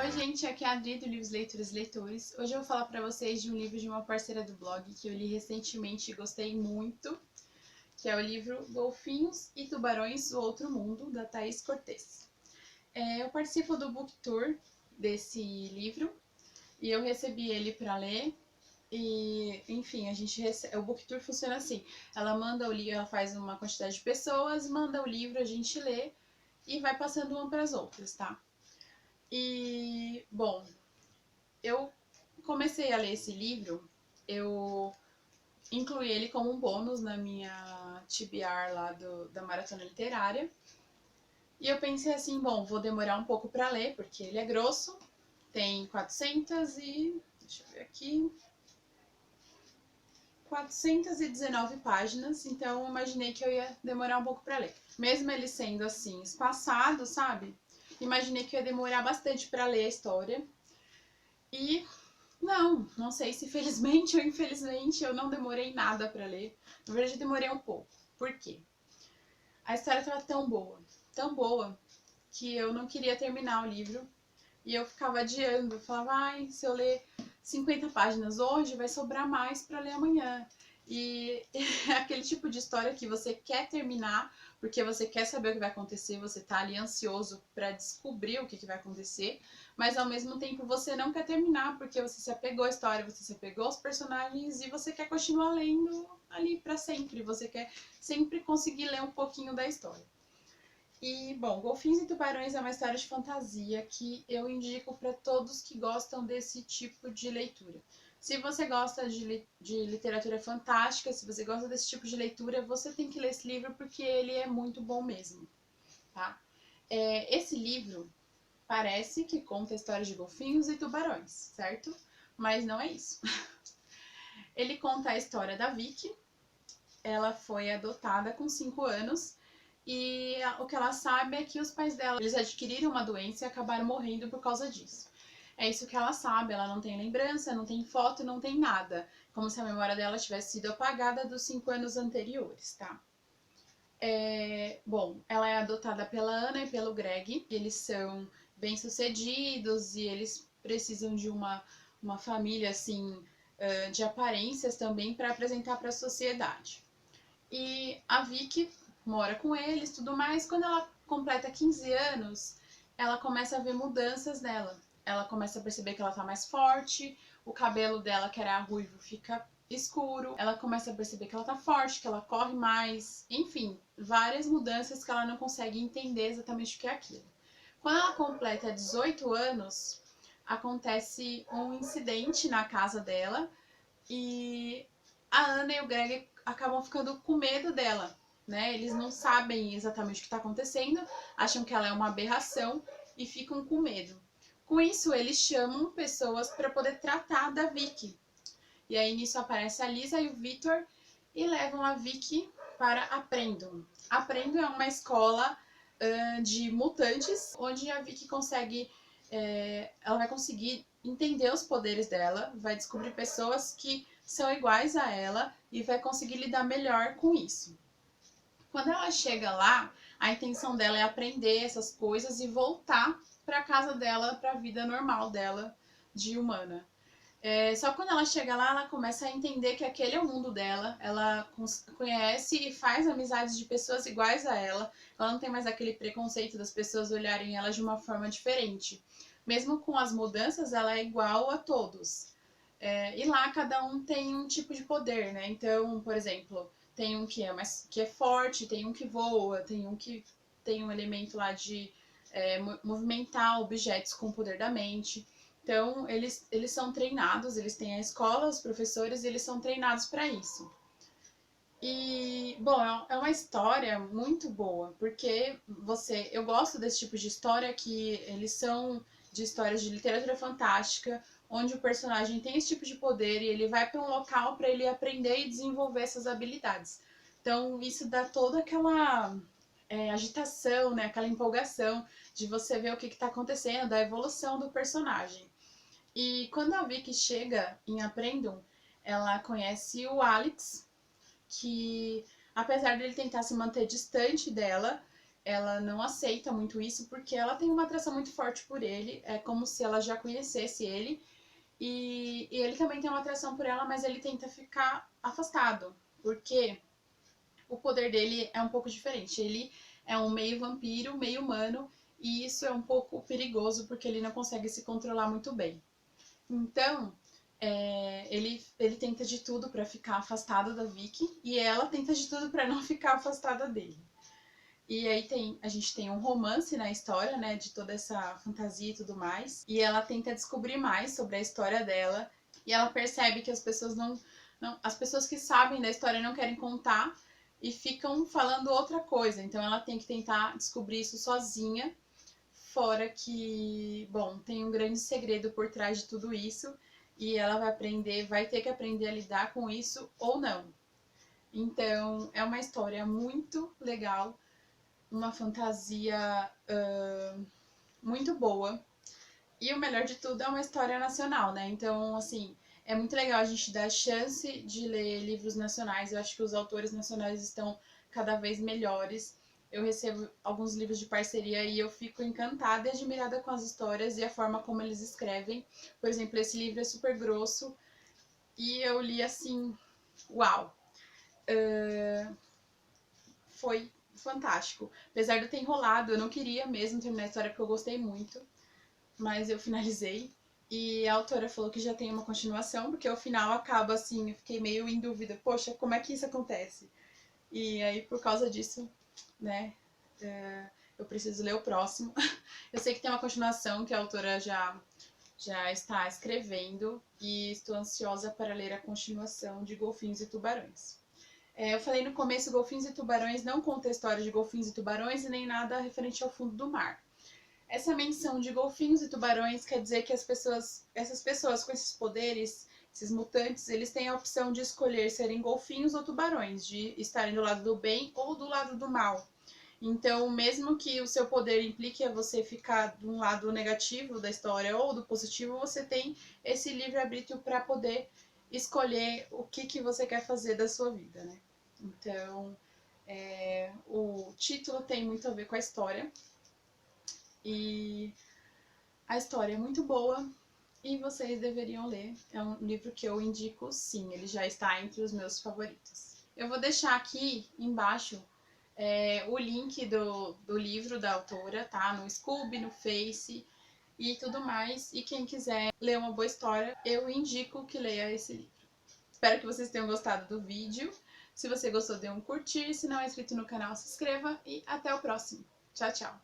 Oi gente, aqui é a Adri do Livros Leituras e Leitores. Hoje eu vou falar para vocês de um livro de uma parceira do blog que eu li recentemente e gostei muito, que é o livro Golfinhos e Tubarões, o Outro Mundo, da Thaís Cortez. Eu participo do book tour desse livro e eu recebi ele para ler. E, enfim, o book tour funciona assim: ela manda o livro, ela faz uma quantidade de pessoas, manda o livro, a gente lê e vai passando uma para as outras, tá? E, bom, eu comecei a ler esse livro, eu incluí ele como um bônus na minha TBR lá da Maratona Literária. E eu pensei assim, bom, vou demorar um pouco para ler, porque ele é grosso, tem 419 páginas, então eu imaginei que eu ia demorar um pouco para ler. Mesmo ele sendo assim, espaçado, sabe? Imaginei que eu ia demorar bastante para ler a história. E não sei se felizmente ou infelizmente eu não demorei nada pra ler. Na verdade, eu demorei um pouco. Por quê? A história tava tão boa, que eu não queria terminar o livro. E eu ficava adiando, falava, ai, se eu ler 50 páginas hoje, vai sobrar mais pra ler amanhã. E é aquele tipo de história que você quer terminar, porque você quer saber o que vai acontecer, você tá ali ansioso pra descobrir o que vai acontecer, mas ao mesmo tempo você não quer terminar, porque você se apegou à história, você se apegou aos personagens e você quer continuar lendo ali pra sempre, você quer sempre conseguir ler um pouquinho da história. E, bom, Golfinhos e Tubarões é uma história de fantasia que eu indico para todos que gostam desse tipo de leitura. Se você gosta de literatura fantástica, se você gosta desse tipo de leitura, você tem que ler esse livro porque ele é muito bom mesmo, tá? Esse livro parece que conta a história de golfinhos e tubarões, certo? Mas não é isso. Ele conta a história da Vicky. Ela foi adotada com 5 anos e o que ela sabe é que os pais dela, eles adquiriram uma doença e acabaram morrendo por causa disso. É isso que ela sabe, ela não tem lembrança, não tem foto, não tem nada. Como se a memória dela tivesse sido apagada dos 5 anos anteriores, tá? Bom, ela é adotada pela Ana e pelo Greg. Eles são bem-sucedidos e eles precisam de uma família, assim, de aparências também para apresentar para a sociedade. E a Vicky mora com eles, tudo mais. Quando ela completa 15 anos, ela começa a ver mudanças nela. Ela começa a perceber que ela tá mais forte, o cabelo dela, que era ruivo, fica escuro. Ela começa a perceber que ela tá forte, que ela corre mais. Enfim, várias mudanças que ela não consegue entender exatamente o que é aquilo. Quando ela completa 18 anos, acontece um incidente na casa dela e a Ana e o Greg acabam ficando com medo dela, né? Eles não sabem exatamente o que está acontecendo, acham que ela é uma aberração e ficam com medo. Com isso, eles chamam pessoas para poder tratar da Vicky. E aí nisso aparece a Lisa e o Victor e levam a Vicky para Aprendon. Aprendon é uma escola de mutantes, onde a Vicky ela vai conseguir entender os poderes dela, vai descobrir pessoas que são iguais a ela e vai conseguir lidar melhor com isso. Quando ela chega lá, a intenção dela é aprender essas coisas e voltar para a casa dela, para a vida normal dela de humana. Só quando ela chega lá, ela começa a entender que aquele é o mundo dela. Ela conhece e faz amizades de pessoas iguais a ela. Ela não tem mais aquele preconceito das pessoas olharem ela de uma forma diferente. Mesmo com as mudanças, ela é igual a todos. E lá cada um tem um tipo de poder, né? Então, por exemplo, tem um que é forte, tem um que voa, tem um que tem um elemento lá de movimentar objetos com o poder da mente. Então, eles são treinados, eles têm a escola, os professores, e eles são treinados para isso. E, bom, é uma história muito boa, porque eu gosto desse tipo de história que eles são de histórias de literatura fantástica, onde o personagem tem esse tipo de poder e ele vai para um local para ele aprender e desenvolver essas habilidades. Então, isso dá toda aquela agitação, né? Aquela empolgação de você ver o que está acontecendo, da evolução do personagem. E quando a Vicky chega em Aprendon, ela conhece o Alex, que apesar dele tentar se manter distante dela, ela não aceita muito isso porque ela tem uma atração muito forte por ele, é como se ela já conhecesse ele, e ele também tem uma atração por ela, mas ele tenta ficar afastado, porque o poder dele é um pouco diferente. Ele é um meio vampiro, meio humano, e isso é um pouco perigoso porque ele não consegue se controlar muito bem. Então, ele tenta de tudo para ficar afastado da Vicky e ela tenta de tudo para não ficar afastada dele. E aí a gente tem um romance na história, né, de toda essa fantasia e tudo mais. E ela tenta descobrir mais sobre a história dela. E ela percebe que as pessoas as pessoas que sabem da história não querem contar e ficam falando outra coisa. Então ela tem que tentar descobrir isso sozinha. Fora que, bom, tem um grande segredo por trás de tudo isso. E ela vai ter que aprender a lidar com isso ou não. Então, é uma história muito legal, uma fantasia muito boa. E o melhor de tudo é uma história nacional, né? Então, assim, é muito legal a gente dar a chance de ler livros nacionais. Eu acho que os autores nacionais estão cada vez melhores. Eu recebo alguns livros de parceria e eu fico encantada e admirada com as histórias e a forma como eles escrevem. Por exemplo, esse livro é super grosso e eu li assim, uau! Foi fantástico. Apesar de eu ter enrolado, eu não queria mesmo terminar a história porque eu gostei muito, mas eu finalizei. E a autora falou que já tem uma continuação, porque o final acaba assim, eu fiquei meio em dúvida, poxa, como é que isso acontece? E aí, por causa disso, né, eu preciso ler o próximo. Eu sei que tem uma continuação que a autora já está escrevendo e estou ansiosa para ler a continuação de Golfinhos e Tubarões. Eu falei no começo, Golfinhos e Tubarões não conta a história de golfinhos e tubarões e nem nada referente ao fundo do mar. Essa menção de golfinhos e tubarões quer dizer que essas pessoas com esses poderes, esses mutantes, eles têm a opção de escolher serem golfinhos ou tubarões, de estarem do lado do bem ou do lado do mal. Então, mesmo que o seu poder implique a você ficar de um lado negativo da história ou do positivo, você tem esse livre-arbítrio para poder escolher o que você quer fazer da sua vida, né? Então, o título tem muito a ver com a história. E a história é muito boa e vocês deveriam ler. É um livro que eu indico, sim, ele já está entre os meus favoritos. Eu vou deixar aqui embaixo o link do livro da autora, tá? No Scoob, no Face e tudo mais. E quem quiser ler uma boa história, eu indico que leia esse livro. Espero que vocês tenham gostado do vídeo. Se você gostou, dê um curtir. Se não é inscrito no canal, se inscreva. E até o próximo. Tchau, tchau.